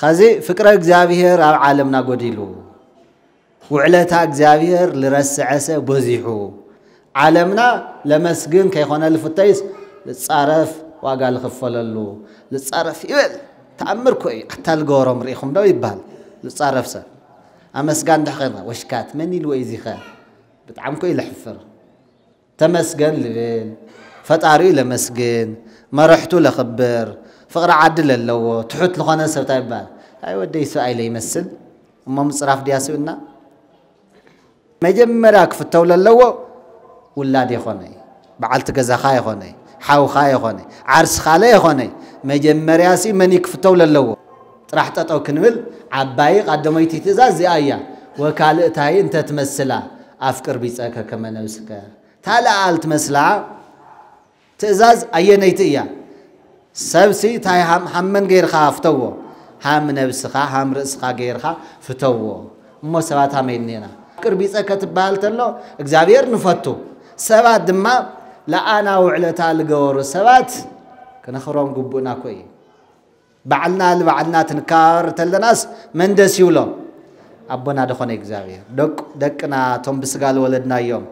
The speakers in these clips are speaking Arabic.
خزي فكرة እግዚአብሔር ኣብ ዓለምና ጎዲሉ ውዕለታ እግዚአብሔር ልረስዐሰ በዚሑ ዓለምና ለመስግን ከይኾነ ልፍተይስ ልጻረፍ ዋጋ ልኽፈለሉ ልጻረፍ ይብል ተኣምር ኮይ ኣታልገሮም ርኢኹም ዶ ይባል ልጻረፍ ሰብ ኣመስጋን ደኸና ወሽካት መን ኢሉ ወይዚኸ ብጣዕም ኮይ ልሕፍር ተመስገን ልብል ፈጣሪ ለመስግን መረሕቱ ለኽብር ፍቅሪ ዓድል ኣለዎ ትሑት ዝኾነ ሰብ ታይ ይባል ኣይ ወደይ ሰው ኣይለ ይመስል እሞ ምጽራፍ ዲያስውና መጀመሪያ ክፍተው ለለዎ ውላድ ይኾነ በዓልቲ ገዛኻ ይኾነ ሓውኻ ይኾነ ዓርስኻ ይኾነ መጀመሪያ ሲ መን ይክፍተው ለለዎ ጥራሕ ጠጠው ክንብል ዓባይ ቀደመይቲ ትእዛዝ እያ ወካልእታይ እንተ ትመስላ ኣፍቅር ቢጸከ ከመ ነብስከ ታላል ትመስላ ትእዛዝ ኣየነይቲ እያ سبسي تاي هم غير خافتو هم نفسخا هم رأسخا غير خا فتو مو سبات همينينا قربي سكتبال تلو اغزابير نفتو سبات دما لا انا وعلتا لغور سبات كنخروم غبونا كوي بعلنا تنكار تلناس من دس يولو ابونا دخون اغزابير دقنا توم بسغال ولدنا يوم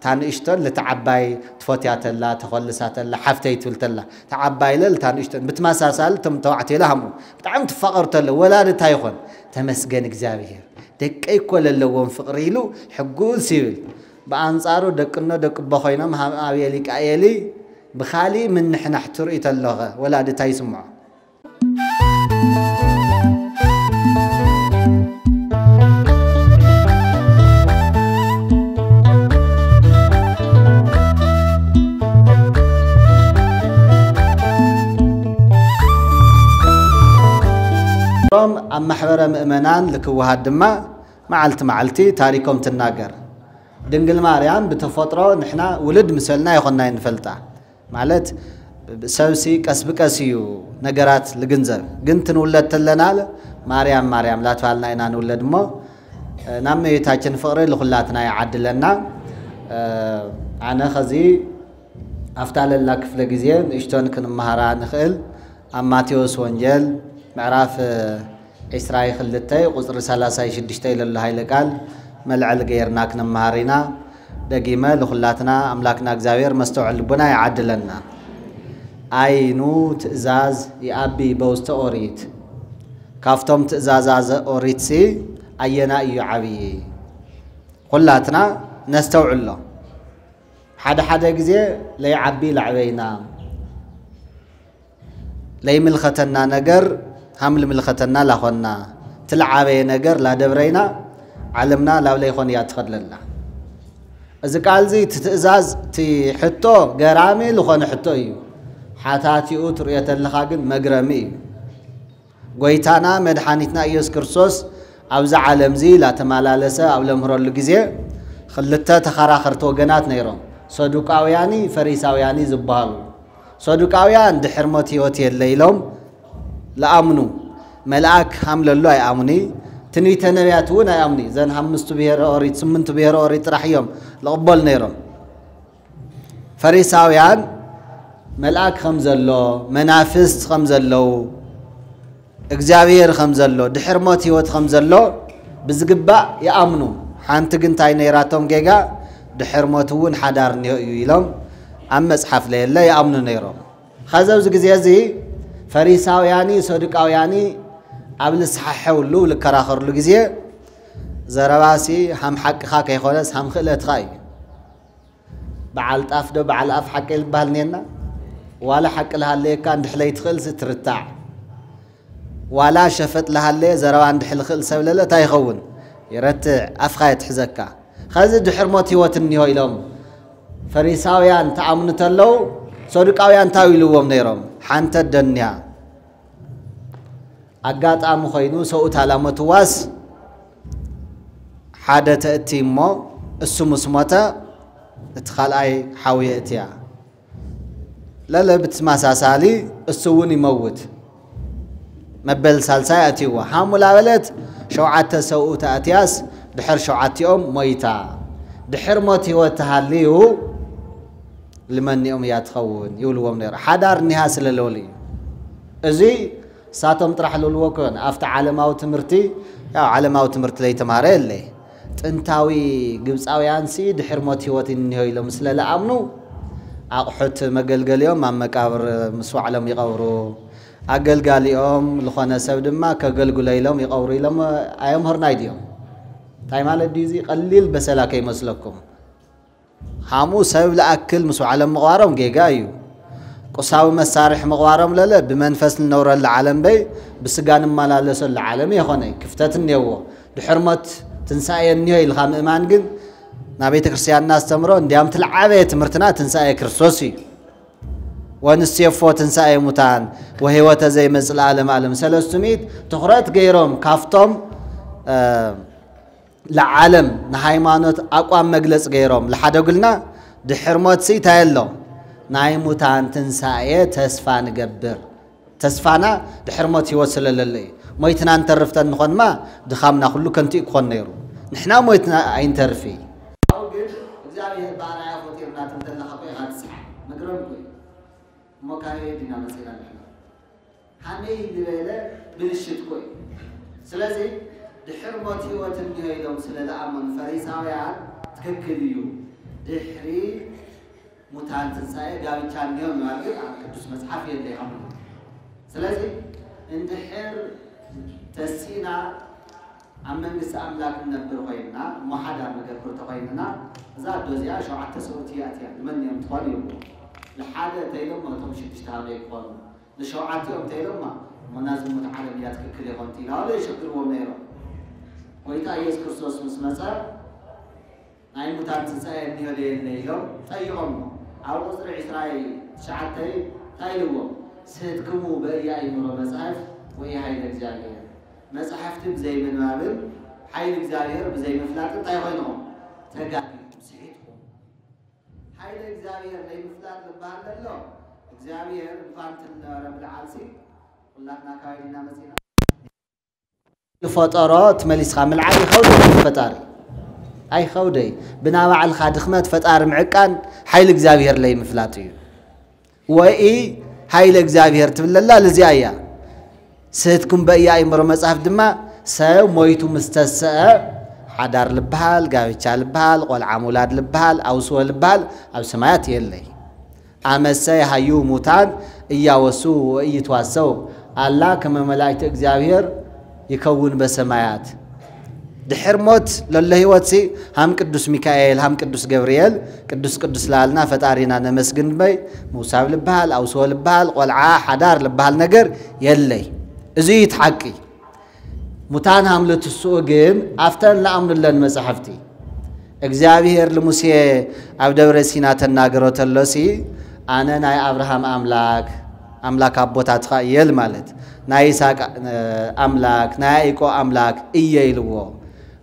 تانيشتن لتعباي تفوتيات الله تخلصات الله حفتيت ولتلا تعباي لل تانيشتن بتمساسال تم توعتي لهم بتعم تفقرت له ولا تايخون تمسجن اغزابير دقي كل لوون فقريلو حقول سيل بانصارو دقنا دق بخوينا ابيلي قايلي بخالي من نحن احتر يتلغه ولا تاي سمع أما حبر مؤمنان لكوهاد دما معلتي تاريكم تناجر دنقل ماريان بتفطره نحنا ولد مسلنا يخلنا ينفلتا معلت سوسي كسبكسيو نجارات لجنزر جنت نولد تلنا مريم لا تفعلنا إن نولد ما نامي يتاجن فقري لخلاتنا يعدلنا أنا خزي أفتعل لك في الجزيرة إشتون كن مهارات نخل أما تيوس وانجيل معرف إسرائيل خلتي قصر سلاسة شدشتي لله هاي لقال ملعل غيرناك نمهارينا دقيمة لخلاتنا أملاكنا أجزاوير مستوعل بنا يعدلنا أينو تأزاز يأبي بوست أوريت كافتم تأزاز أوريت سي أينا يعبي خلاتنا نستوعل له حدا جزي لا يعبي لعبينا لا يملختنا نجر حمل ملختنا لاخونا تلعبي نجر لا دبرينا علمنا لا يخون يدخل لله اذا قال زي تتزاز تحطو غرامي لخون حطو ايو حاتاتيو تريت لخاغن مغرمي غويتانا مدحانيتنا ايوس كرسوس ابز عالم زي لا تمالالسه او لمهرل غزي خلته تخراخرت وغنات نيرو صدوقاوياني فريساوياني زبالو صدوقاويان دحرمت هيوت يليلهم لا أمنو ملاك حمل الله يأمني تنوي تنبيات ونا يأمني زين حمستو بيهر أوريد سمنتو بيهر أوريد راح يوم لقبل نيرم فريساويان ملاك خمز الله منافس خمز الله اغزابير خمز الله دحرمات هيوت خمز الله بزقبا يأمنو حانت قنتاي نيراتهم جيجا دحرماتون حدار يلوم أما اسحف ليلا يأمنو نيرم خزاوز قزيازي فريساوياني صدقاوياني قبل صححولو لكراخر لغزيه زرباسي هم حق خاك يخولس هم خلت خاي بعل طافدو بعل اف حق البالنينا ولا حق لها لي كان دحلي تخلص ترتاع ولا شفت لها لي زربان دحل خلص ولا تا يخون يرتع اف خاي تحزكا خاز دحرموت هيوتني هيلوم فريساويان تعامنتلو صدقاويان تاويلوهم نيرهم حانت الدنيا أقاط آمو خينو سوء تعلمت واس حادة تأتي مو السمو سموتا اتخال اي حاوية اتيا لا بتسمع ساسالي السوون يموت مبل سالساي اتيوا حامو لاولت شوعات سوء تأتياس دحر شوعات يوم ميتا دحر موتي وتهاليو لمن يوم يتخون يقولوا نير حدار نهاس للولي ازي ساتم طرح له الوكون أفت عالماو تمرتي يا عالماو تمرت لي تماري اللي تنتاوي جبس أو يانسي دحر موتي وتنهي إلى مثل لا أمنو أحط مجلجل يوم مع مكابر مسوع لهم يقوروا أجلجل يوم لخوانا سود ما كجلجل يوم يقوروا لهم أيام هرنايديوم تايم على ديزي قليل بس لا كي مسلكم حامو سبب لأكل مسوع لهم مغارم جيجايو قصاوي مسارح مغوارم لا بمنفس النور العالم بي بسجان مالالس العالم يخوني كفتات النيو بحرمة تنساي النيو الخام إيمان جن نبيت كرسيان الناس تمرون ديام تلعبي تمرتنا تنساي كرسوسي ونسيفو تنساي متان وهي وتزي مثل العالم عالم سلستميت تخرات غيرهم كافتم لعالم نهايمانوت أقوام مجلس غيرهم لحدا قلنا دحرمات سي تايلو ناي موتان تنسايه تسفا نقبر تسفانا بحرمتي وصل للي مويتنا نترفتن نخون ما دخامنا كله كنتي كون نيرو نحنا مويتنا عين ترفي او قد اغزابيه بانا يا فوتيرنا تمتلنا خطي غاد صح مقرب كوي موكاي دينا مسيرا نحنا حاني الليله بلشت كوي سلازي بحرمتي وتنهي لهم سلالا امن فريساويان تككليو دحري متان تنساي قال كان يوم مالك قدوس مصحف يلي عمل سلازي اندحر تسينا عمن نس املاك نبر خوينا ما حدا مذكر تخوينا زاد دوزيا شوعه تسوتيات يعني من يوم تخليو لحاجه تيلم ما تمشي تشتغل يقول لشوعه يوم تيلم منازم متعلميات كل يوم تيلا لا يشكروا نيرو ويتا يسوع كريستوس مسمسا أي متان تنساي النيولي النيلو أيهم أو أسرع إسرائيل شعتي تايلو سيدكمو بأي مرة مسحف وهي هاي الإجزالية مسحفت بزي من مابل هاي الإجزالية بزي من فلات تايخينهم تقاقي مسحيتهم هاي الإجزالية اللي مفلات لبان لله إجزالية فانت رب العالسي ولاتنا كايدنا مسينا الفطرات مليس خامل عالي خوضي الفطاري أي خودي بناء على الخادخمات فتار معكان حيل إجزابير لي مفلاتي وإي حيل إجزابير تبل الله لزيايا سيدكم بأي أمر مساف دما سو مويتو مستساء حدار لبهال قاويتشا لبهال قول عمولاد لبهال أو سوى لبهال أو سمايات يلي أمسي هايو موتان إيا وسو وإي تواسو الله كما ملايت إجزابير يكون بسمايات دحر موت لله واتسي هم قدوس ميكائيل هم قدوس جبريل قدوس لالنا فتارينا نمسجن بي موسى لبهال أو سوى لبهال قلعا حدار لبهال نجر يلي إزاي يتحكي متان هملة السوقين أفتن لأمن الله المسحفتي إجزابير لموسى عبد الرسينا تناجرت اللسي أنا ناي أبراهام أملاك أبوتات خيل مالت ناي ساك أملاك نايكو أملاك إيلو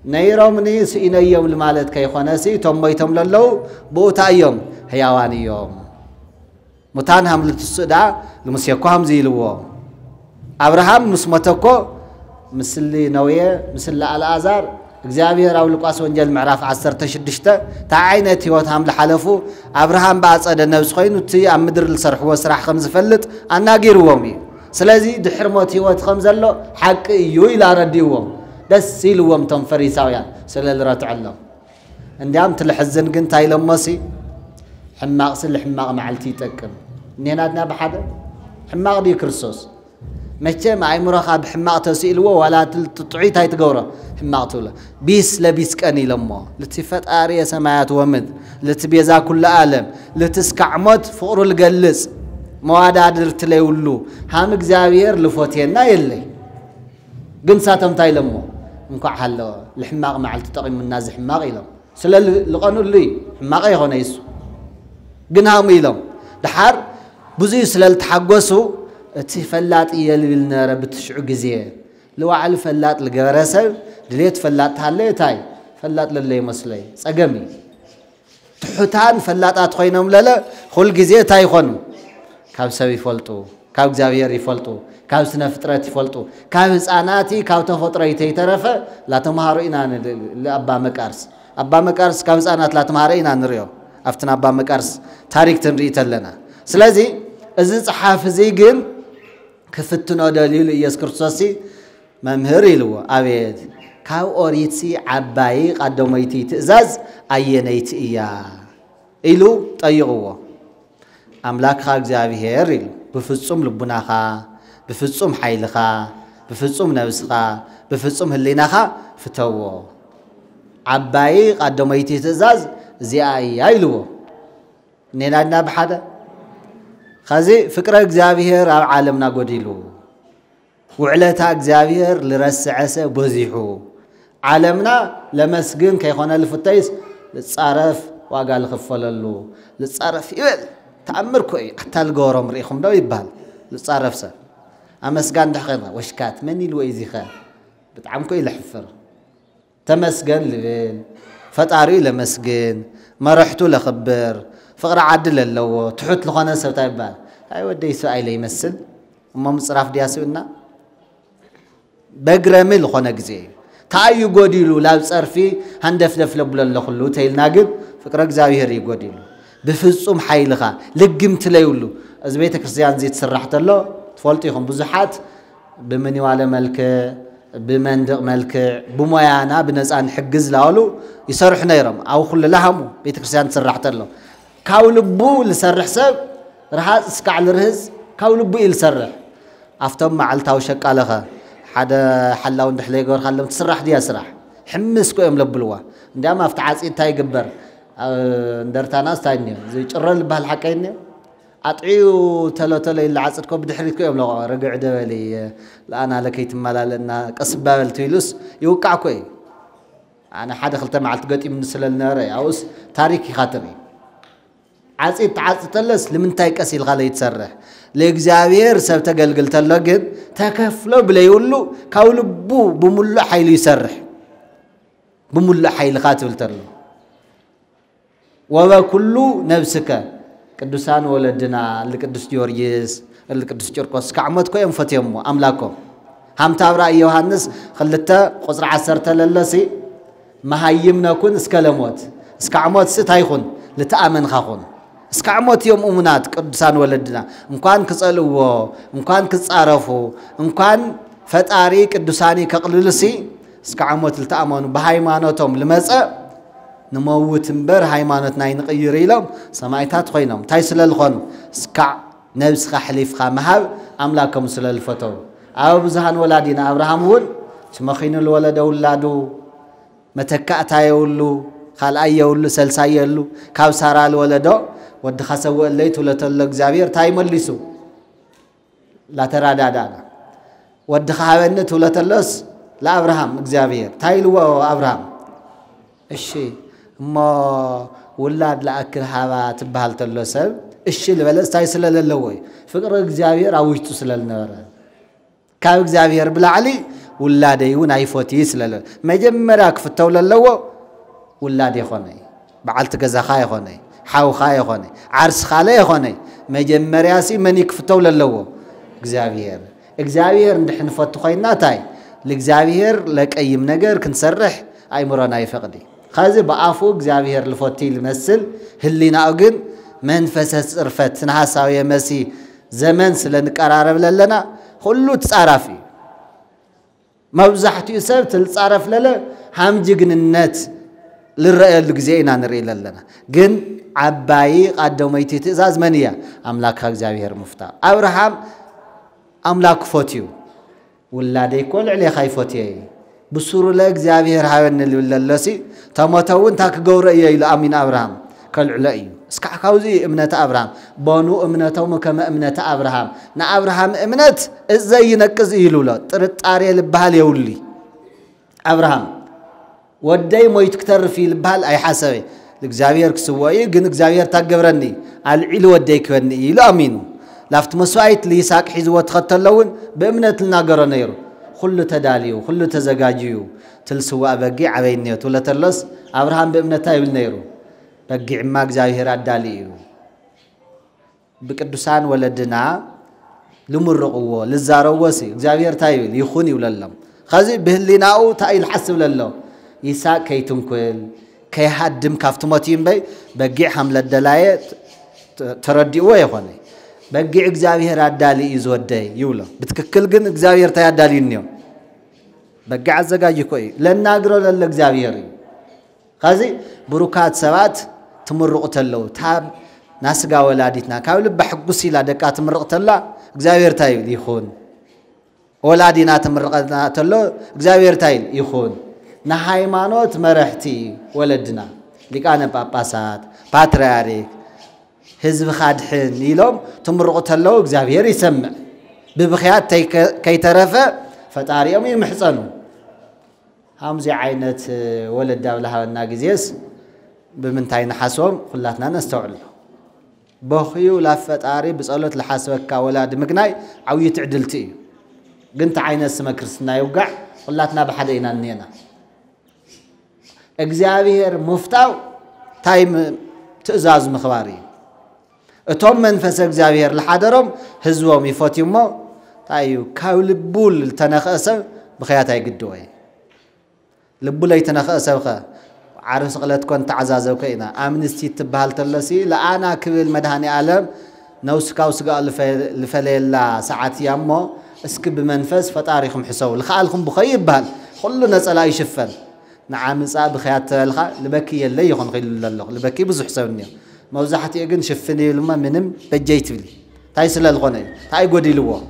نيرمني سئنا يوم المالت كي خناسي تميتم للو بوتا يوم حيواني يوم متان هملة السوداء لمسيكو همزيلو أبراهام مسمتكو مسلي نوية مسل الأزار እግዚአብሔር አውልቋስ ወንጀል ምዕራፍ 16 ታዓይነት ህይወት ሃም ለሐለፉ አብርሃም ባጸደ ነብስ ኮይኑ ቲ ኣብ ምድር ልሰርሕዎ ስራሕ ከም ዝፈልጥ ኣናጊርዎም እዩ ስለዚ ድሕር ሞት ህይወት ከም ዘሎ ሓቂ እዩ ኢላ ረዲዎም ደስ ኢልዎም ቶም ፈሪሳውያን ስለልረትዕሎም እንዲያም ትልሕዝን ግን ታይለሞሲ ሕማቕ ስለ ሕማቕ መዓልቲ ይጠቅም ነናድና በሓደ ሕማቕ ዲ ክርስቶስ مچم عمرها بحماق تسئلوا ولا تطعي تاي تغورا حماق تولا بيس لبيس كاني لما لتفت اريا سماوات ومد لتبيزا كل عالم لتسكعمت فقر الجلس موادادر تليولو هام እግዚአብሔር لفوتينا يلي ግን ሳተም ታይ ለሞ እንኳን حل الحماق معلت تقيم الناس حماق يلم سلا لقنوا لي حماق يخونه يسو ግን هام يلم دحر بزي سلال تحغسو تفلات يلبلنا رب تشعو جزيه لو على فلات الجرسة دليت فلات هاللي تاي فلات للي مسلي سجمي تحتان فلات أتخينهم لا خل جزيه تاي خنو كاب سوي فلتو كاب زاوية يفلتو كاب سنة فترة يفلتو كاب إنساناتي كاب تفترة يتيترفه لا تمهارين عن أبا مكارس كاب إنسانات لا تمهارين عن ريو أفتنا أبا مكارس تاريخ تنريت لنا سلازي إذا حافظي جن كفتنا دليل إياس كرسوسي ممهر إلو أبيت كاو أوريتسي عباي قدوميتي تأزاز أينيت إيا إلو طيغوه أملاك خاك زابيهر إلو بفصوم لبناخا بفصوم حيلخا بفصوم نفسخا بفصوم هليناخا فتوه عباي قدوميتي تأزاز زي أيا إلو نينا بحدا خازي فكرة إجزابير عالمنا قديلو وعلتها إجزابير لرسعسة بزيحو عالمنا لمسجن كيخونا الفتيس لتصارف وقال خفللو لتصارف يبل تأمركو حتى القورم ريخم دو يبال لتصارف سا أمسجن دحقنا وشكات مني الويزي خا بتعمكو يلحفر تمسجن لبيل فتعري لمسجن ما رحتو لخبر فقرة عدل اللو تحط لخوانا سبتا يبال هاي ودي سؤال يمثل وما مصراف دياسونا بقرمي لخوانا قزي تايو قوديلو لا بصرفي هندف دف لبلا لخلو تايل ناقب فقرة قزاوي هري قوديلو بفصوم حيلخا لقمت ليولو از بيتا كريستيان زيت سرحت الله تفولتيهم بزحات بمني وعلى ملك بمندق ملك بمويانا بنزان حقز لاولو يسرح نيرم او خل لهمو بيتا كريستيان سرحت الله كاولبو لسرح سب رح اسكع الرهز كاولبو يلسرح افتم معلتاو شقالخه حدا حلاو ندحلي غور خلم تسرح دي اسرح حمسكو يم لبلوا اندما افتعاصي تاي يغبر اندرتاناس تايني زي قرل بحال حقيني اطعيو تلو يلعصدكو بدحريتكو يم لو رجع دبلي لانا لكيت ملالنا قصبابل تيلوس يوقعكو انا حدا خلت معلت قطي من سللنا اوس تاريخي خاطري عصيت تلس لمنتاي قسيل غلا يتسرح لإجزابير سبت قلقل تلقن تكفلو بلا يقولو كاولبو بمولو حيل يسرح بمولو حيل خاتل ترلو وبكلو نفسك قدسان ولدنا لقدس جورجيس لقدس جوركوس كعمتكو ينفتيمو أملاكو هم تابرا يوحنس خلتا قصر عسرت للسي مهايمنا كون اسكالموت اسكعموت ستايخون لتأمن خاخون اسكعموت يوم أمنات قدسان ولدنا مكان كسألوه مكان كسعرفو مكان فتاري قدساني كقللسي اسكعموت لتأمنوا بهايمانوتهم لمزأ نموت مبر هايمانوتنا ينقير لهم سمايتات خوينهم تايسل الخون اسكع نفس حليف مهاب أملاكم سل الفتو أو بزهان ولادنا أبراهام هون سمخين الولد أولادو متكأتا يولو خالأي يولو سلساي يولو كاو سارا الولدو ود خسوا الليت ولا تلق زابير تايم الليسو لا ترى دادا ود خاونت ولا تلص لا أبراهام زابير تايلو أبراهام الشيء ما ولاد لا أكل هوا تبهال تلصل الشيء اللي بلس تايسل للوي فكر زابير أوجت سل النار كاو زابير بلا علي ولاد يون عيفوتي سل ما جمرك في التولى اللو ولاد يخوني بعلت جزا خاي خوني حاو خاي خوني عرس خالي خوني مجمرياسي من يكفتو للو اغزابير ندحن فتو خينا تاي لغزابير لك ايم نجر كنسرح اي مرنا يفقدي خازي بافو اغزابير لفوتي المسل هلينا اوغن منفس صرفت نحاساوي مسي زمن سلنقرارب لنا كله تصارافي مبزحتي سبت التصارف لله حمجغننت للرأي الجزينا نري لنا جن عباي قدوميتي تزاز منيا أملاك خزابير مفتا أبراهام أملاك فوتيو ولا ده كل عليه خاي فوتيه بسرور لك زابير هاون اللي لسي تماتون تاك جورة إلى أمين أبراهام كل عليه اسكع كوزي امنة أبراهام بانو امنته مكما امنة أبراهام نا أبراهام امنة إزاي نكز إيلولا ترت أري لبهال يولي أبراهام وداي ما يتكتر في البال أي حسابي لإجزابير كسوائي جن إجزابير تجبرني على العلو وداي كوني لا أمينه لافت مسويت لي ساق حزوة تختل لون بأمنة الناقر نيرو خلو تداليو خلو تزجاجيو تلسوا بقي عبينيو ولا تلص أبراهام بأمنة تايل نيرو بقي عماك إجزابير الداليو بقدسان ولدنا لمرقوه للزاروسي إجزابير تايل يخوني ولا لهم خازي بهليناو تايل حسب لله يساق كيتم كل كي حدم كافتماتين بي بقي حمل الدلاية ترديوه يخوني بقي إجزابير أدالي إزودي يولا بتككل جن إجزابير تيادالي النيو بقي عزقاجي كوي لن نقرأ للإجزابير خازي بروكات سوات تمرقت اللو تاب ناس قا ولادتنا كاول بحقوسي لا دكات تمرقت الله إجزابير تايل يخون ولادنا تمرقتنا تلو إجزابير تايل يخون نهاي مانوت مرحتي ولدنا لكان باباسات باترياريك حزب خادحن يلوم تمرقت الله إجزابير يسمع ببخيات كي ترفع فتاريهم يمحصنوا همزي عينت ولد دولها الناقزيس بمنتين حاسوم خلاتنا نستوعب بخيو لافت آري بسألت لحاسبك ولاد مقناي أو يتعدلتي قنت عين السما كرسنا يوقع خلاتنا بحدينا النينا اجزابير مفتاو تايم تأزاز مخباري اتوم منفس اجزابير لحادرهم هزوهم يفوتيمو تايو كاول بول تنخأسو بخياتي قدوي لبولا يتنخأسو خا عارس قلت كنت عزازو كينا امنستي تبهال تلسي لأنا كبير مدهاني عالم نوسكا وسقا لفليلا ساعات يامو اسكب منفس فتاريخم حسو لخالكم بخيب بهال كله نسألا يشفن نعم صاب خيات الخا لبكي يلي يخون خيل الله لبكي بزح سوني موزحتي اجن شفني لما منم بجيت لي تاي سلالغوني تاي غودي لو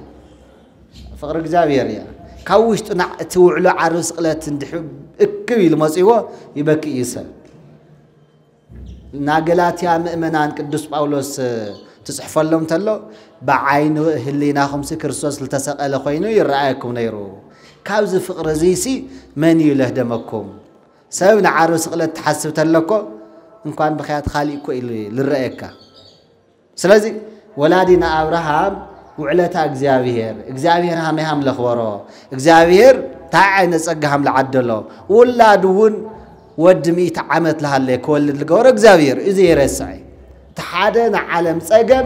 فقر اغزابير يا كاوشت توعلو عروس قلت اندحب اكبي لمصيو يبكي يسال ناقلات يا مؤمنان قدوس باولوس تصحف لهم تلو بعين هلينا خمس كريستوس لتسقل خوينو يرعاكم نيرو كاوز فقر زيسي من يله دمكم سوينا عروس قلت تحسب تلكو ان كان بخيات خاليكو للرأيكا سلازي ولادنا ابراهام وعلتا اغزابير هم لخورو اغزابير تاعين صقهم لعدلو ولادون ودمي تعمت لهالله كولد لغور اغزابير ازي يرسعي تحادنا عالم صقم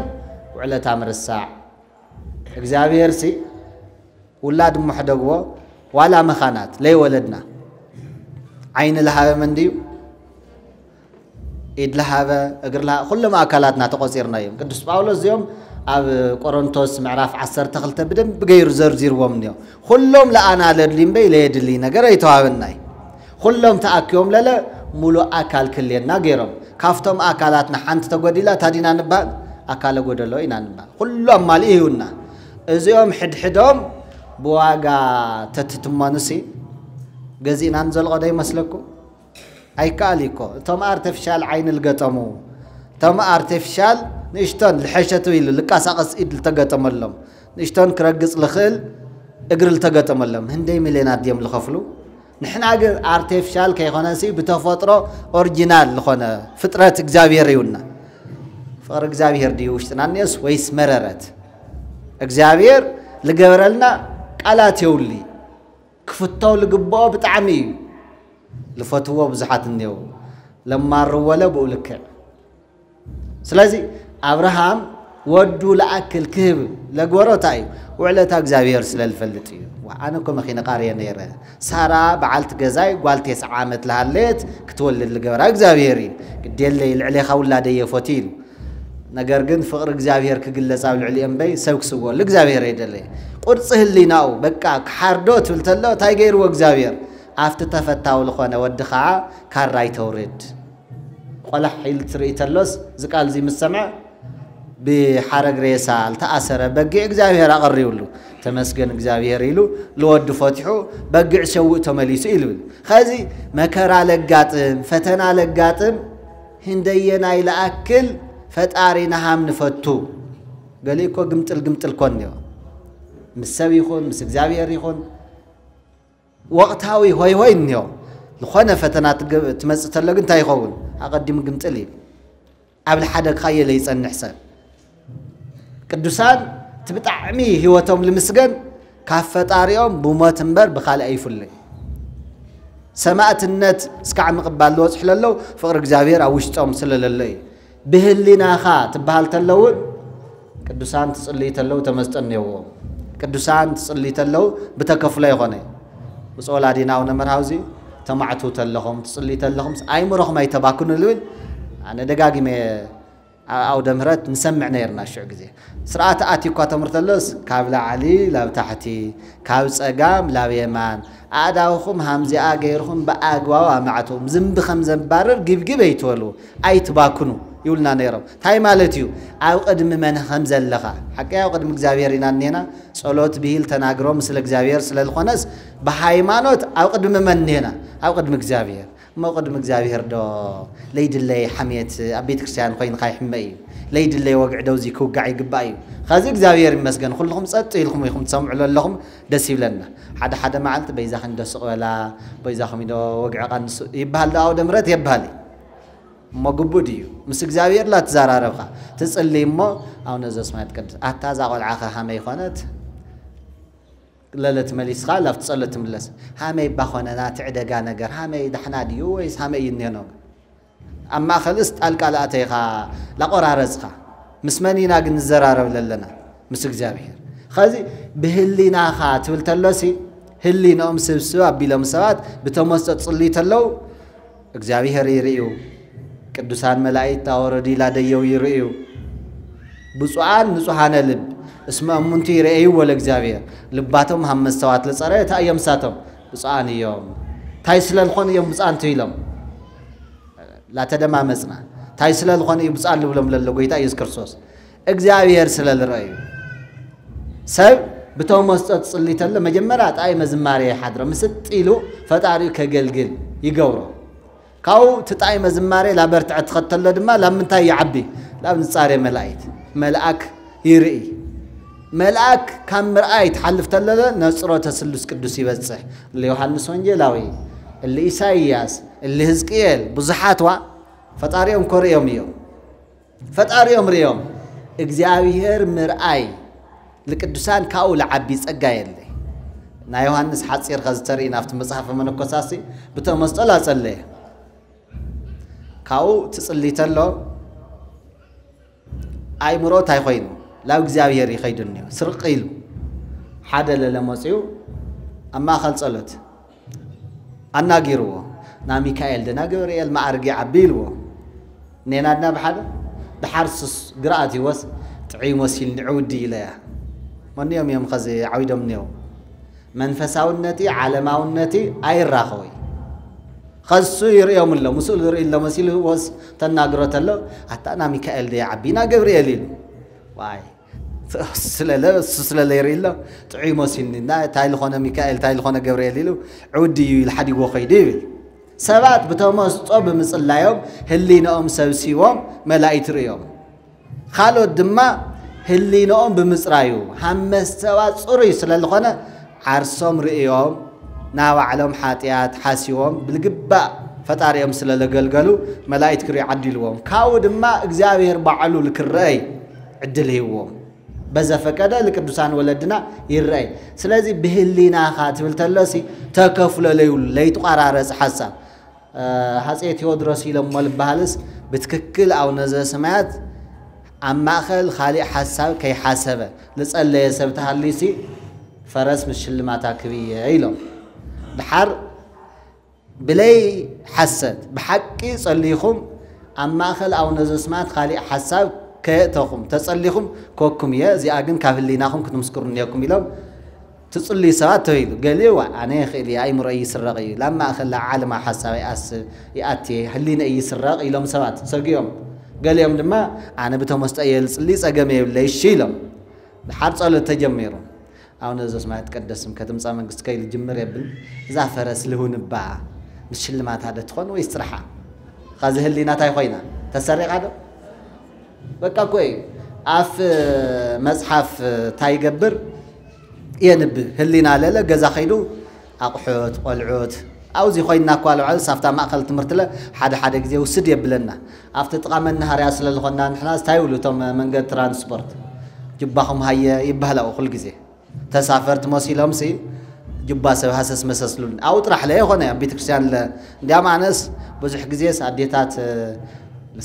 وعلتا مرسع اغزابير سي ولاد محدقو ولا مخانات لي ولدنا عين لها من ديو ايد لها اقر لها كل ما اكلاتنا تقصيرنا يوم قدس باولوس يوم اب قرنطوس معراف 10 تخلته بدم بغير زرزيرهم نيو كلهم لانا لدلين بي ليدلي ነገር አይተዋብናይ كلهم تاكيوم للا ሙሉ አካል ክልና ገይሮም ካፍቶም አካላትና ሓንት ተጎዲላ ታዲና ንባል አካለ ጎደሎ ኢናንባ ሁሉም ማሊ ይሁና እዚኦም ሕድሕዶም بواقع تتتمانسي جزينا نزل غدا يمسلكو أي كاليكو تم ارتفشال عين القطمو تم ارتفشال نشتون الحشة ويلو لكاساقس إيد التقطم اللهم نشتون كرقص لخيل اقر التقطم اللهم هندي مليونات ديم لخفلو نحن اقر ارتفشال كي خوناسي بتفطرو اورجينال لخونا فطرة اكزابير يونا فقر اكزابير ديوشتنا الناس ويس مررت اكزابير لقبرلنا قالات يولي كفتو لقبو بتعمي لفتوه بزحات النيو لما الروله بقولك سلازي ابراهام ودو لاكل كهب لغورتاي وعلتا اغزابير سلالفلتي وانا كما خينا قاريه نيره سارا بعلت غزاي قالت 9 عامت لهاليت كتولد لغبر اغزابيري قديلي العلي خولاديه فوتيل ነገር ግን ፍቅር እግዚአብሔር ከግለጻው ልዕሊም በይ ሰውክስዎ ለእግዚአብሔር አይደለ ቁርጽህ ሊናው በቃ ካርዶት ብልተለው ታይገይሩ እግዚአብሔር አፍተ ተፈታው ለሆነ ወድኻ ካራይ ተውረድ ቆላህ ሂል ትሪተለስ ዝቃል ዚ መስማዕ بحرق ريسال تأثر بقى እግዚአብሔር አቀሪውሉ ተመስገን እግዚአብሔር ይሉ ለወድ ፈትሑ በግዕ ሰው ተመሊሱ ይሉ خازي መከራ ለጋጥም ፈተና ለጋጥም ህንደየና ይላአክል ፈጣሪና ሃም ንፈቱ ገሊኮ ግምጥል ኮንዮ ምሰብ ይኹን ምስ እግዚአብሔር ይኹን ወቅታዊ ሆይ እንዮ ለኾነ ፈተና ትመጽእ ተለግን ታይኸውን አቀድም ግምጥል ይል አብል ሓደ ካየለ ይጸንሕ ሰብ ቅዱሳን ትብጣዕሚ ህይወቶም ለምስገን ካፈጣሪዮም ብሞት እንበር በኻል አይፍልይ ሰማዕትነት እስካዕ ምቅባል ለወጽሕ ለለው ፍቅር እግዚአብሔር አውሽጦም ስለለለይ بهلنا خا تبهال تلو ቅዱሳን تصلي تلو ተመስጠነው ቅዱሳን تصلي تلو بتكفلا يخونه وصولادينا ونمرሃውዚ ተማዕቱ ተለኹም تصلي تلኹም አይምሮኹም አይተባኩን ልብል አነ ደጋግሜ أو دمرت نسمع نيرنا شو جزء سرعة آتي كاتمر تلص كابلا علي لا تحتي كابس أقام لا بيمان أداوخم همزة أجيرهم بأجوا معتهم زنب خمسة بارر جيب يتولو أي تباكنو يقولنا نيرم تاي مالتيو أو قدم من خمسة اللغة حكي أو قدم إجزاويرنا نينا صلوت بهيل تناقرو مثل إجزاوير سل الخناس بحيمانوت أو قدم من نينا أو قدم إجزاوير ما قدم إجزاوير دو ليد اللي حميت أبيت كريستيان خوين خاي حمي ليد اللي وقع دوزي كوك قاعي قبايو خازي إجزاوير مسجن كلهم صدقوا لكم تسمعوا لهم دسيب لنا حدا معلت بيزا خندس ولا بيزا خميدو وقع قنص يبهال أو دمرت يبهالي ما قبوديو مس إجزاوير لا تزاراربها تسألي ما أو نزس ما يتكلم أتازع العاقة همي خانت لالت مليس خالف تسألت ملس همي بخونا تعدى جانا جر همي دحنا ديويس همي ينينو أما خلصت القلا أتيخا لا قرارزخا مسمني ناقن الزرارة لنا مس إجزاوير خازي بهلينا خات والتلسي هلينا سبسوا بلا مسوات بتمسط تصلي تلو إجزاوير يريو قدوسان ملائكة أوردي لا ديو يريو بصوان نصوحان لب اسمه منتي يريو ولا إجزاوير لباتهم هم مستوات لصارة تأيام ساتهم بصوان يوم تايسل الخون يوم بصوان تيلم لا تدمع مزنا تايسل الخون يوم بصوان لولم للوجيتا يذكرسوس إجزاوير سل الرأي سب بتومست تصلي تلا مجمرات أي مزماري حضرة مست إلو فتعرف كجلجل يجورو كاو تطاي مزماري لا برتع تختل دما لا منتا يعبي لا بنصاري ملائك يرئي ملائك كم مرأي تحلف تلله نصره تسلس قدوس يبصح اللي يوحنس وانجيلاوي اللي إساياس اللي حزقيال بزحات وا فطاريهم كوريوم يوم فطاريهم ريوم እግዚአብሔር مرأي لقدوسان كاو لعبي صقا يلي نا يوحنس حصير خزتري نافت مصحف منكوساسي بتمسطلا صلي كاو تصلي تلو اي مرو تاي خوينو لا እግዚአብሔር يخيدني سرقيلو حدا للمصيو اما خل صلت اناغيرو نا ميكائيل دنا غبريل معرغي عبيلو نينادنا بحدا بحرسس قراتي وس تعيم وسيل نعودي ليا من يوم خزي عويدم نيو منفساونتي عالماونتي اي راخوي خصو يريهم الله مسؤول يري الله مسيل وس تناغرت الله حتى انا ميكائيل دي عبينا غبريل واي سلالة يري الله تعيم وسيل نا تايل خونا ميكائيل تايل خونا غبريل عودي الحدي وخيدي سبات بتمسطو بمصلايوم هليناهم سبسيوم ملائكه ريوم خالو دما هليناهم بمصرايو حمستوا صري سلالخونه عرسوم ريوم ناو علم حاتيات حاسيوم بالقبا فطاريهم سلالغلغلو ملائكه ري عدلوم كاو دما እግዚአብሔር بعلو لكري عدليوم بذا فكذا لقدوسان ولدنا يرأي سلازي بهلينا خاتبل تلسي تكفل لي تقرارز حساب حسي تيودروسي لما البالس بتككل او نزل سمات اما اخل خالي حساب كي حسبه لصلي سبتها ليسي فرس مشلماتا كبيه يلو بحر بلاي حسد بحقي صليكم اما اخل او نزل سمات خالي حساب كتاخم تصليكم كوكم يا زي اجن كافليناكم كنتم مسكرون ياكم يلو تصلي ساعات تيلو قالوا انا خلي اي مرئي سرقي لما اخلى عالم حسابي اس ياتي هلينا اي سرق يلوم ساعات سقيهم قال يوم دما انا بتمستايل صلي صقم يبلا يشيلهم بحر صلاه تجميرو አሁን እዛስ ማለት ቀደስም ከተምጻ መንግስት ከይል ጅምር ይብል እዛ ፈረስ ልሁንባ ምሽልማት አደ ትሆን ወይ ስራሃ ካዘ ህሊና ታይ ኮይና ተሰሪቃ ደ በቃ ቆይ አፍ መጽሐፍ ታይገብር የንብ ህሊና ለለ ገዛ ኸይዱ አቅሖት ቆልዖት አውዚ ኮይና ኳል ዓል ሳፍታ ማእከል ትምርትለ ሓደ ግዜ ውስድ ይብለና አፍተ ጥቃመና ሃርያ ስለልኾና ንሕናስ ታይውሉቶም መንገድ ትራንስፖርት ጅባኹም ሃየ ይባህላው ኩል ግዜ تسافرت موسيلهم سي جبا سب حسس مسسلون او طرح لا يخونه بيت كريستيان እንዲያ ማነስ ብዙሕ ግዜስ አዴታት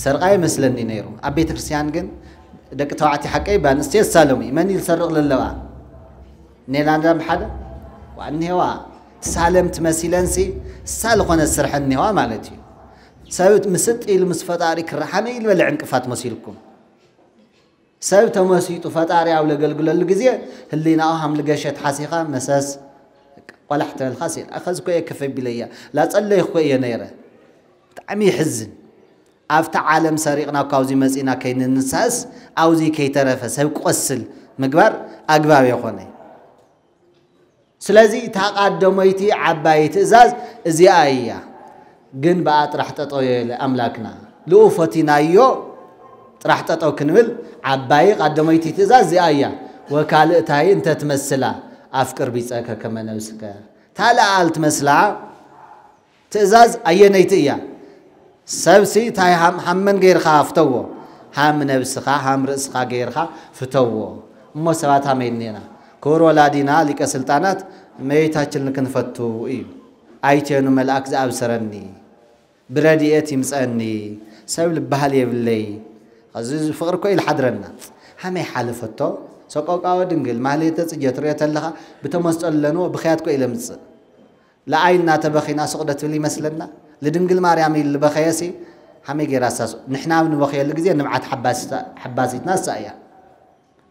سرقاي مسلني نيرو ابيت كريستيان ግን ደቅ ተዋዕቲ حقي ባንስቴስ ሳለሙ ማን ይሰርቅ ለለዋ ኔላንዳ በሓደ ዋንሄዋ ሳለምት መስለንሲ ሳል ኾነ ስርሕኒዋ ማለት እዩ ሰብት ምስጥ ኢል ምስፈጣሪ ክራሐነ ይልበል ዕንቅፋት መስልኩም سب تمسيط فطاري أو لقلقل الجزية اللي ناهم لقشة حسيقة مساس قلحت الخاسر أخذ كوي كفي بليا لا تصلي خوي نيره تعمي حزن أفتح عالم سريقنا كاوزي مسئنا كين النساس أوزي كي ترفه سب قسل مقبر أقباب يخوني سلازي تقدميتي عبايت إزاز زي آية جن بقى راح تطوي أملاكنا لو فتينا يو راح تطوي كنمل عباي قدميتي إزاز زي آية وكالتهاي أنت تمثلها أفكر بيتك كما نفسك تالا قالت مسلا تزاز أينيتيا سبسي تاي هم غير خافتو هم نفسها هم رأسها غيرها فتو مو سبات همينينا كور ولادينا لك سلطانات ميتاچل نكنفتو ايو ايتينو ملأك زابسرني برديئت يمسأني سب لبهال يبلي عزيز فقر كوي الحدرنا همي حالفتو سوقاو دنجل ماليته صجيتريت لها بتمسطلنو بخياتكو إلمص لا عيننا تبخينا سقدت لي مثلنا لدنجل مريم اللي بخياسي حمي غيراساس نحنا بنبخيل الجزيه نبعت حباسيتنا سايا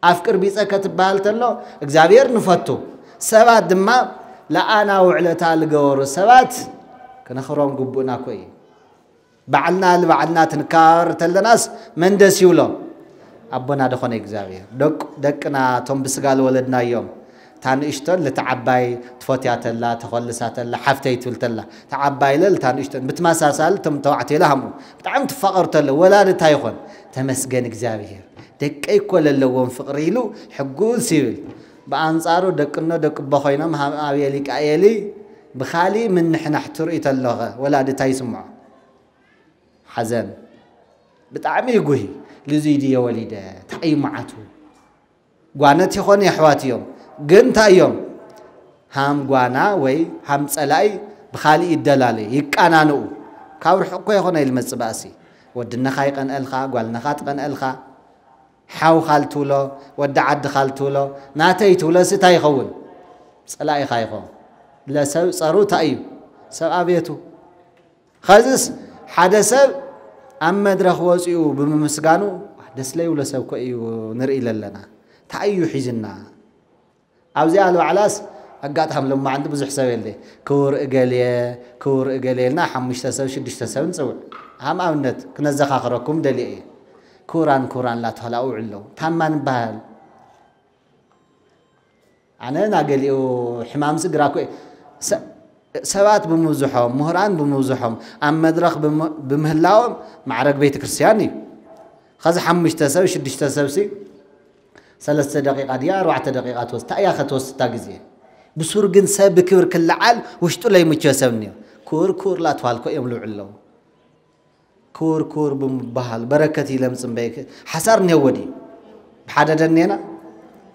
افكر بيصك تبالتلو اغزابير نفتو سبات دما لا انا وعلتا لغور سبات كنخروم غبونا كوي بعلنا تنكار تلناس من دس يولو أبونا دخون إجزاوية دقنا توم بسقال ولدنا يوم تانيشتن لتعباي تفوتيات الله تخلصات الله حفتيت الله تعباي لل تانيشتن بتمساسال تم توعتي لهم بتعم تفقرت له ولا نتايخون تمسجن إجزاوية دقي كل اللون فقريلو حقول سيل بأنصاره دقنا دق بخينا مهم أبيليك أيلي بخالي من نحن احتريت اللغة ولا نتايسمع حزن بتعمي يقوي لزيدي يا وليدة تأي معته قوانتي خوني حواتي يوم قنت يوم هم قوانا وي هم سلاي بخالي الدلالي يكانا نو كاور حقوي خوني المصباسي ودنا خايقن الخا قالنا خاتقن الخا حاو خالتولو ود عد خالتولو ناتيتولو ستاي خون سلاي خايقو لا سو صارو تأيو سو أبيتو خازس حدث أم مدرخ واسيو بمسجانو دس لي ولا سو كأيو نرئي لنا تأيو حزنا عاوزي قالوا علاس أقعدهم لما عنده بزح سوي لي كور إقالي لنا حمش تسوي شدش تسوي نسوي هم أمنت كنا زخاخركم دليل كوران لا تهلاو علو تمان بال أنا ناقليو حمام سجراكو سبات بموزحهم مهران بموزحهم أم مدرخ بمهلاهم معرق بيت كريستياني خذ حمش تسوي شدش تسوي 3 دقيقة ديار 4 دقيقة توست تأياخ توست تاجزيه بسرقن سب كبر كل عال وشتو لا يمتشسبني كور لا توالكو يملو علو كور بمبهال بركتي لمصن بيك حسرني ودي بحددنينا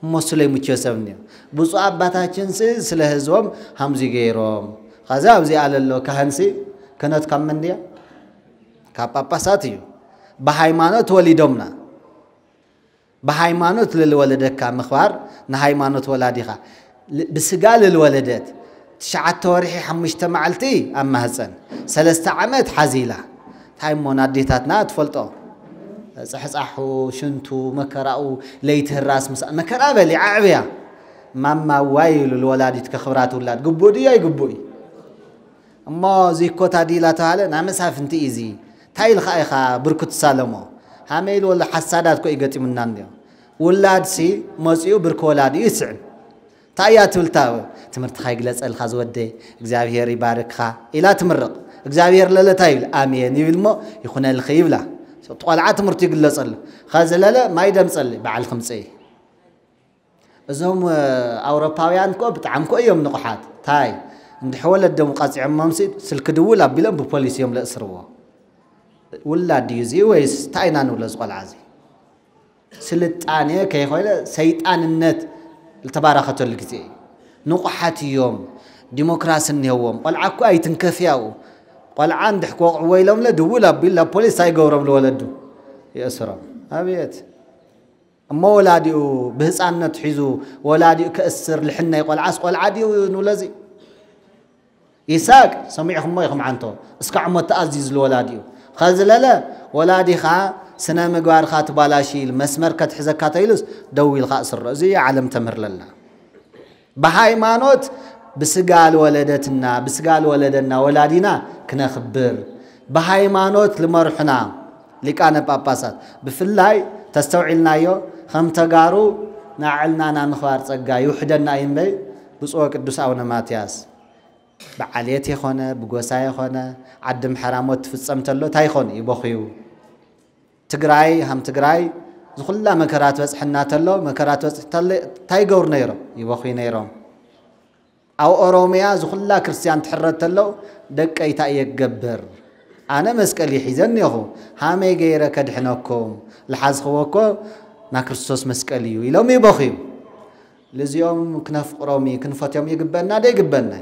مسلم يمتشسبني بصو አባታችን ስለ ህዝቦም ሀምዚ ገይሮም ከዛው ዚ አለሎ ካህንሲ ከነት ከመንዲያ ካጳጳሳት እዩ በሃይማኖት ወሊዶምና بهايمانوت للولدك مخبار نهايمانوت ولاديها بسقال الولدت تشعت توريحي حمشت معلتي أما هزن 3 عمت حزيلة هاي مناديتاتنا تفلتو صحصحو شنتو مكراو ليت الراس مكرا بلي عابيا ماما وايل الولادي تكخبرات ولاد قبودي يا قبوي اما زي كوتا ديلا تعالى نامساف انت ايزي تايل خايخا بركت سالمو هاميل ولا حسادات كو يغطي منان ديو ولاد سي مصيو برك ولادي يسعن تايات ولتاو تمرت خاي غلص الخا زودي እግዚአብሔር ይባርክها الى تمرق እግዚአብሔር ለለታይል አሜን ይብልሞ ይኹነ الخيبلا طلعه تمرت يغلصل خازلله ማይ ደምጸል በዓል خمسه እዞም አውሮፓውያን ኮ በጣም ኮ እዮም ንቁሓት ታይ እንድሕወለድ ደም ቃጽዕ መምሲድ ስልክ ድውል አቢለም በፖሊስ እዮም ለእስርዎ ولاد يزي ويس تاينا نولز قلعزي سلطانيه كيخوله سيطان النت لتبارخته الجزي نقحت يوم ديمقراس نيوم قلعكو اي تنكفياو قلع عند حقوق ويلهم لا دولا بالله بوليس هيغورم لولدو ياسرم ابيت اما ولاديو بهصانت حيزو ولاديو كاسر لحنا يقلعس قلعديو نولزي يساق سمعهم ما يخم عنتو اسكع عمو تازيز لولاديو خزلله ولادي خا سنة مقبار خات بالاشيل مسمر كتحزك كاتيلس دوي الخاسر زي عالم تمر لنا بهاي مانوت بسقال ولدتنا بسقال ولدنا ولادنا كنا خبر بهاي مانوت لمرحنا لك أنا باباسات بفلاي تستوعلنا يو خم تجارو نعلنا نخوار تجا يوحدنا ينبي بسوق الدوس أو نماتياس بعليتي خانة بقوساي خانة عدم حرامات في السمتلو تاي خان يبخيو تجراي هم تجراي زخلا مكرات بس حنا تلو مكرات بس تاي جور نيرو يبخي نيرو أو أوروميا زخلا كريستيان تحرت تلو دك أي تأيك جبر أنا مسكلي حزن يهو هامي غيره كدحناكم لحظ خوكو نا كريستوس مسكليو يلوم يبخيو لزيوم كنف قرومي كنفات يوم يقبلنا ده يقبلنا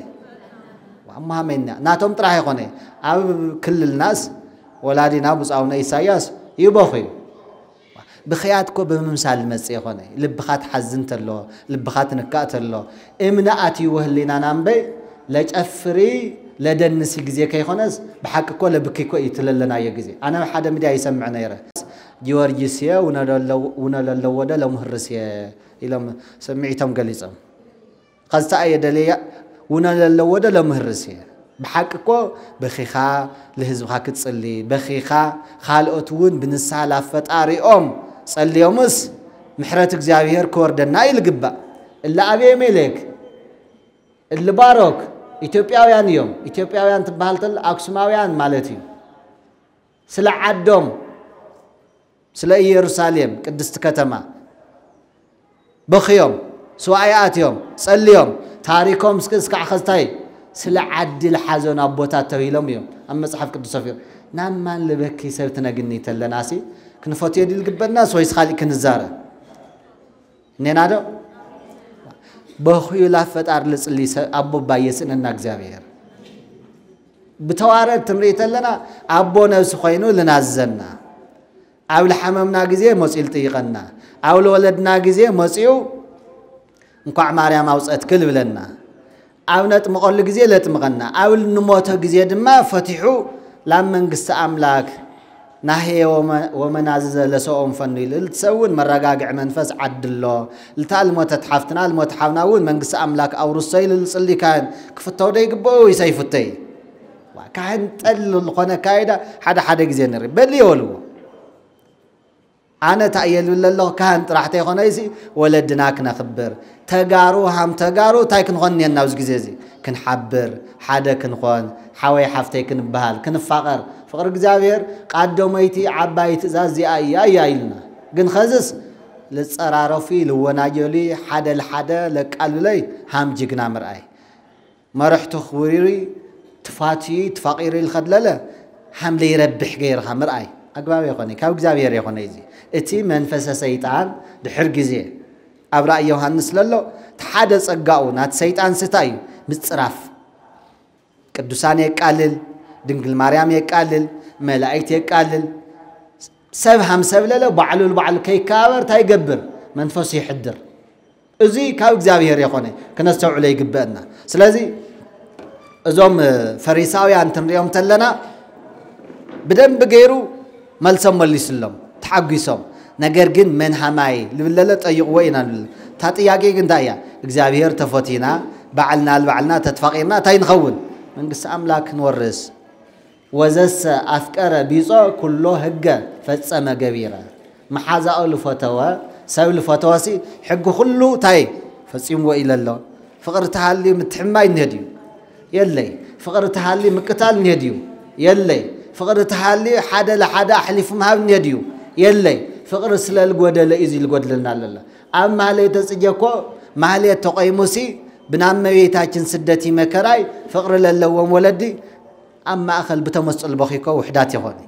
وأما همينا ناتهم تراحي خوني أو كل الناس ولادنا بصاونا إساياس يبخيو بخياتكو بمثال مسيح خوني لبخات حزنت الله لبخات نكات الله إمناءتي وهلينا نامبي لاج أفري لدنسي جزية كي خناس بحق كله بكيكو يتللنا يجزي أنا حدا مدي يسمعنا يرى جورجيسيا ونلا ودا لو مهرسيا إلى سمعتهم قليزم قصت أي دليل ونلا ودا لو مهرسيا بحق كو بخيخا لهزم خاك تصلي بخيخا خال أتون بنسالة فتاري صلي يومس محرتك زاوير كوردنا يلقبا إلا أبي ملك اللي باروك إثيوبياويان يوم إثيوبياويان تبالتل أكسماويان مالتي سلا عدوم سلا يروساليم قدست كتما بخيوم سوايات يوم صليوم تاريخهم سكسك أخذتاي سلا عدل حزون أبوتات تويلهم يوم أما صحف قدس صفير نام من لبكي سبتنا قني تلناسي كنفوت يدي القبل الناس ويس خالي كنزارة نينادو بخيو لافت أرلس اللي أبو بايسن النجزابير بتوارد تمريت لنا أبو نفس خينو لنا الزنا أو الحمام ناجزيه مسئل تيقنا أو الولد ناجزيه مسئو نقع مريم أوسط كل بلنا أو نت مقول جزيه لا تمغنا أو النموت جزيه دما فتحوا لما نقص أملاك ناهي ومنازل لسوء فني لتسوون مرقاقع منفس عد الله لتعلموا تتحفتنا المتحاوناون من قص أملاك أو رسيل اللي كان كفتو دي قبو يسيفتي وكان تقل القناة كايدة حدا جزينري بل يولو أنا تأيل الله كانت راح تيخونا يسي ولدناك نخبر تقارو هم تقارو تايكن غني الناوز جزيزي كن حبر حدا كن غن حوي حفتي كن بهال كن فقر فقر جزاوير قادو ميتي عبايت زازي أي لنا قن خزس لتصرارو في لوناجولي حدا لحدا لك قالوا لي هم جيقنا مرأي ما رحتو خوريري تفاتي تفاقيري الخدللة هم لي يربح غيرها مرأي أقباب يخوني كاو جزاوير يخوني يزي اتي منفس سيطان دحر جزي أبرأ يوحنس للو تحدث أقاو نات سيطان ستاي متصراف قدوسان يقالل دنقل مريم يقالل ملائكة يقالل سبهم سبلله بعلو البعل كي كابر تايقبر منفس يحدر ازي كاو اغزابير يخوني كنستوعب لي يقبأنا سلازي ازوم فريساويان تنريهم تلنا بدن بغيرو ملسم مليسلم تحقيسهم نجر جن من هماي لبللت أيقوينا تاتياجي جن دايا إجزابير تفوتينا بعلنا تتفقينا تاين خون من قص أملاك نورس وزس أفكار بيصا كله هجة فتصم جبيرة محازة أول فتوى سوي الفتوى سي حق كله تاي فتصيم وإلى الله فقر تحلي متحماي نهديو يلي فقر تحلي مقتال نهديو يلي فقر تحلي حدا لحدا حلف مهاب نهديو يلي فقر سلال قوة لإزي القوة لنا لله أما هلي تسجيكو ما هلي تقيموسي بنام ميتاكين سدتي مكراي فقر للوام ولدي أما أخل بتمسل بخيكو وحداتي هوني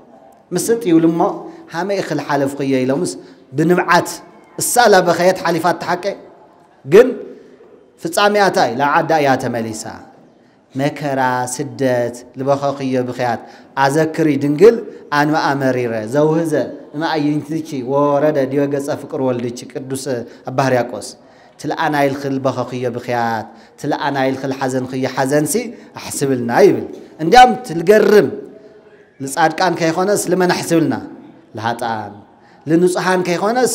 مست يولما هما يخل حالف قيا يلمس بنبعات السالة بخيات حليفات تحكي قن في الصامياتاي لا عدا يا تمليسا مكرا سدت لبخاقية بخيات أذكري دنقل أنا ما أمريره زوجة ما أينتيكي ورد ديوجس أفكر والديك كدوس أبهرياكوس تلا أنا يلخل بخاقية بخيات تلا أنا يلخل حزن خي حزنسي أحسب لنا يبل عندما تلقرم لسعد كان كيخونس لما نحسب لنا لهاتان لنصحان كيخونس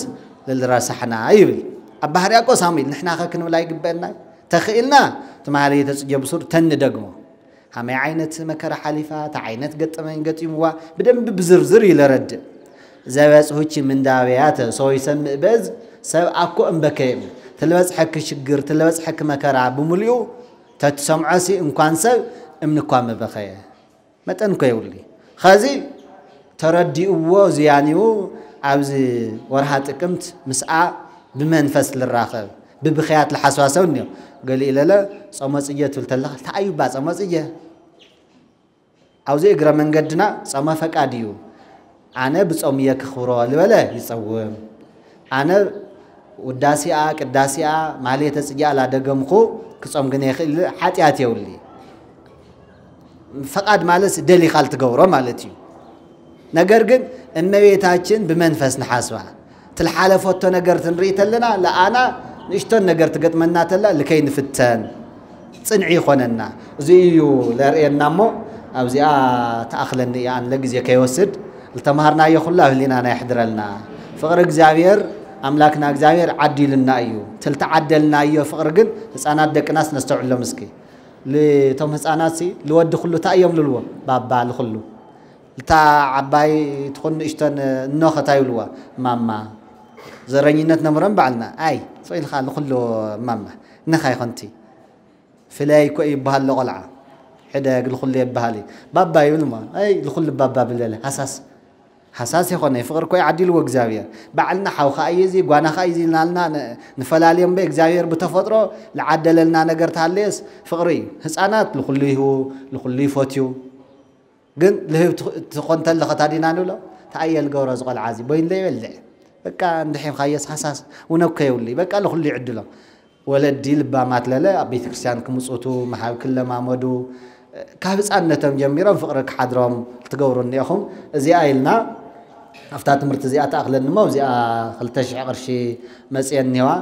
للراسحنا يبل أبهر ياكو سامي نحنا خاكن ولا يقبلنا تخيلنا تمالي تسجب صور تندقمو هم عينت مكر حليفة تعينت قط من قطيموا بدم بزرزر يلرد زواج هوتش من داويات سوي سم بز سب أكو أمبكيم تلبس حك شجر تلبس حك مكر بمليو تتسمعسي إن كان سب إمنكم بخير ما تنكو يولي خازي تردي أوز يعني عاوز ورهات كمت مسعى بمنفس للراخب ببخيات الحسواسونيو قال لي لا صمصيه تلتلخ تعيب با صمصيه عاوز اقرا من قدنا صما فقاديو انا بصوميه كخورو لبلا يصوم انا وداسيا قداسيا ماليه تصجي على دغمخو كصوم غني يخل حاتيات يولي فقاد مالس دلي خال تغورو مالتي ነገር ግን እመቤታችን በመንፈስ ነሐስባ ተልሐለፈቶ ነገር ትንሪተልና ለአና ንሽቶን ነገር ትገጥመናተላ ለከይ ንፍተን ጽንዒ ኾነና እዚዩ ለርእየናሞ ኣብዚኣ ተአኽለኒ ያን ለግዜ ከይወስድ ለተማሃርና ይኹላ ህሊናና ይሕድረልና ፍቅር እግዚአብሔር አምላክና እግዚአብሔር ዓዲልና እዩ ተልተዓደልና እዩ ፍቅር ግን ህፃናት ደቅናስ ነስተውዕሎም እስኪ ለቶም ህፃናት ለወድ ሁሉ ታየም ልልዎ ባባ ለሁሉ تا عباي تكون إشتن ناخذ يلوا ماما زرنينت نمرن بعلنا أي سؤال خال كله ماما نخاي خنتي فلاي كوي بهال قلعة حدا يقول خلي بهالي بابا يلما أي الخل بابا بالله حساس يخوني فقر كوي عديل وإجزاوير بعلنا حو خايزي قوانا خايزي لنا نفلاليهم بإجزاوير بتفضره لعدل لنا نقرت هالليس فقري هسانات لخليه فوتيو قل له تكون تل خطادينا نولا تأيل جورز قال عازي بين لي ولا بقى ندحين خيس حساس ونوكي يولي بقى له خلي عدله ولا الديل بامات لا بيت كريستيان كمصوتو محاو كل ما مودو كابس أنتم جميرا فقرك حضرهم تجورون ياهم زي أيلنا أفتات مرتزيات أغلى النمو زي خلتش عقرشي مسيان نوا